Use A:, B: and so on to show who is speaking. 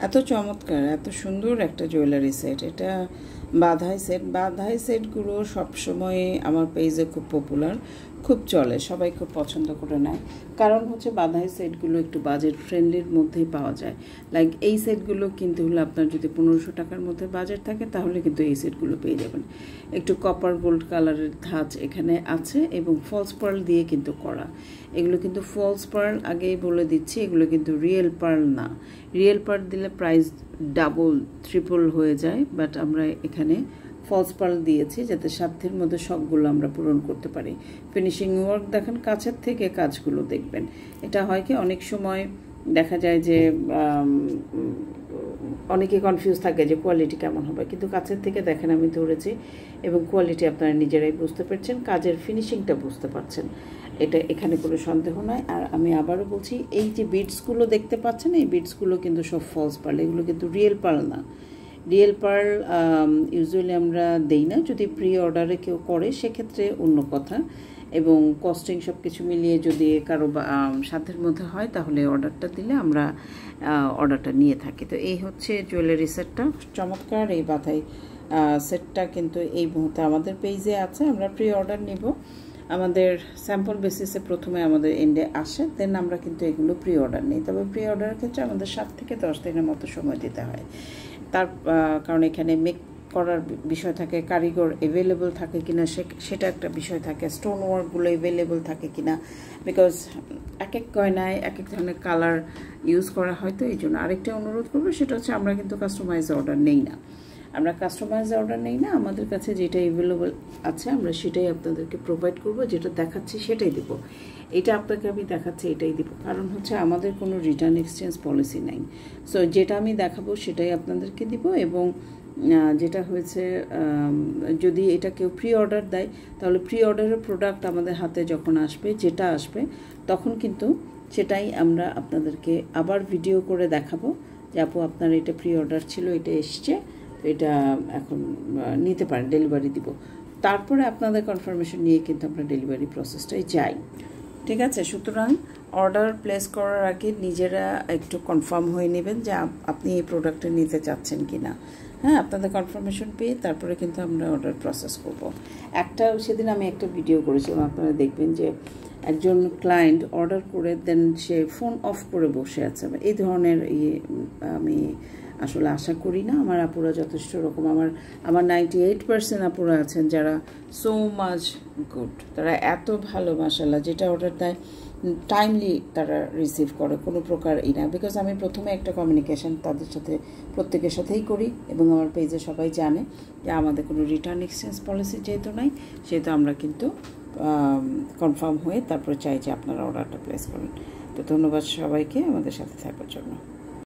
A: এত চমৎকার, এত সুন্দর একটা জুয়েলারি সেট। এটা বাধাই সেট। বাধাই সেটগুলো সবসময় আমার পেজে খুব পপুলার, খুব চলে, সবাই খুব পছন্দ করে নেয়। কারণ হচ্ছে বাধাই সেটগুলো একটু বাজেট ফ্রেন্ডলির মধ্যেই পাওয়া যায়। লাইক এই সেটগুলো কিনতে হলে আপনার যদি 1500 টাকার মধ্যে বাজেট থাকে তাহলে কিন্তু এই সেটগুলো পেয়ে যাবেন। একটু কপার গোল্ড কালারের ধাঁচ এখানে আছে এবং ফলস পার্ল দিয়ে কিন্তু করা। এগুলো কিন্তু ফলস পার্ল, আগেই বলে দিচ্ছি, এগুলো কিন্তু রিয়েল পার্ল না। রিয়েল পার্ল দিলে প্রাইস ডাবল ট্রিপল হয়ে যায়, বাট আমরা এখানে ফলস পার্ল দিয়েছি যাতে সাধ্যের মধ্যে শখগুলো আমরা পূরণ করতে পারি। ফিনিশিং ওয়ার্ক দেখেন, কাছের থেকে কাজগুলো দেখবেন। এটা হয় কি অনেক সময় দেখা যায় যে অনেকে কনফিউজ থাকে যে কোয়ালিটি কেমন হবে, কিন্তু কাছের থেকে দেখেন আমি ধরেছি এবং কোয়ালিটি আপনারা নিজেরাই বুঝতে পারছেন, কাজের ফিনিশিংটা বুঝতে পারছেন। এটা এখানে কোনো সন্দেহ নয়। আর আমি আবারও বলছি, এই যে বিডসগুলো দেখতে পাচ্ছেন, এই বিডসগুলো কিন্তু সব ফলস পার্ল, এগুলো কিন্তু রিয়েল পার্ল না। রিয়েল পার্ল ইউজুয়ালি আমরা দেই না, যদি প্রি অর্ডারে কেউ করে সেক্ষেত্রে অন্য কথা, এবং কস্টিং সব কিছু মিলিয়ে যদি কারো সাধ্যের মধ্যে হয় তাহলে অর্ডারটা দিলে আমরা অর্ডারটা নিয়ে থাকি। তো এই হচ্ছে জুয়েলারি সেটটা, চমৎকার এই বাধাই সেটটা কিন্তু এই মুহূর্তে আমাদের পেজে আছে। আমরা প্রি অর্ডার নিব, আমাদের স্যাম্পল বেসিসে প্রথমে আমাদের এন্ডে আসে, দেন আমরা কিন্তু এগুলো প্রি অর্ডার নিই। তবে প্রি অর্ডারের ক্ষেত্রে আমাদের 7 থেকে 10 দিনের মতো সময় দিতে হয়। তার কারণ এখানে মেক করার বিষয় থাকে, কারিগর অ্যাভেলেবল থাকে কিনা সেটা একটা বিষয় থাকে, স্টোন ওয়ার্কগুলো অ্যাভেলেবল থাকে কিনা, বিকজ এক এক গয়নায় এক এক ধরনের কালার ইউজ করা হয়। তো এই জন্য আরেকটা অনুরোধ করবো, সেটা হচ্ছে আমরা কিন্তু কাস্টমাইজ অর্ডার নেই না। আমরা কাস্টমাইজ অর্ডার নেই না, আমাদের কাছে যেটা অ্যাভেলেবল আছে আমরা সেটাই আপনাদেরকে প্রোভাইড করব, যেটা দেখাচ্ছি সেটাই দেবো। এটা আপনাকে আমি দেখাচ্ছি এটাই দিব, কারণ হচ্ছে আমাদের কোনো রিটার্ন এক্সচেঞ্জ পলিসি নাই। সো যেটা আমি দেখাবো সেটাই আপনাদেরকে দিব। এবং যেটা হয়েছে, যদি এটা কেউ প্রি অর্ডার দেয় তাহলে প্রি অর্ডারের প্রোডাক্ট আমাদের হাতে যখন আসবে, যেটা আসবে তখন কিন্তু সেটাই আমরা আপনাদেরকে আবার ভিডিও করে দেখাবো যে আপু আপনার এটা প্রি অর্ডার ছিল, এটা এসছে, তো এটা এখন নিতে পারেন, ডেলিভারি দিব। তারপরে আপনাদের কনফার্মেশন নিয়ে কিন্তু আমরা ডেলিভারি প্রসেসটাই যাই, ঠিক আছে? সুতরাং অর্ডার প্লেস করার আগে নিজেরা একটু কনফার্ম হয়ে নেবেন যে আপনি এই প্রোডাক্টটা নিতে চাচ্ছেন কি না। হ্যাঁ, আপনাদের কনফার্মেশন পেয়ে তারপরে কিন্তু আমরা অর্ডার প্রসেস করব। সেদিন আমি একটা ভিডিও করেছিলাম, আপনারা দেখবেন যে একজন ক্লায়েন্ট অর্ডার করে দেন সে ফোন অফ করে বসে আছে। এই ধরনের আমি আসলে আশা করি না। আমার আপুরা যথেষ্ট রকম, আমার 98% আপুরা আছেন যারা সো মাচ গুড, তারা এত ভালো মাশাআল্লাহ, যেটা অর্ডার দেয় টাইমলি তারা রিসিভ করে, কোনো প্রকার না। বিকজ আমি প্রথমে একটা কমিউনিকেশন তাদের সাথে প্রত্যেকের সাথেই করি, এবং আমার পেজে সবাই জানে যে আমাদের কোনো রিটার্ন এক্সচেঞ্জ পলিসি যেহেতু নাই, সেহেতু আমরা কিন্তু কনফার্ম হয়ে তারপর চাই যে আপনারা অর্ডারটা প্লেস করেন। তো ধন্যবাদ সবাইকে আমাদের সাথে থাকার জন্য।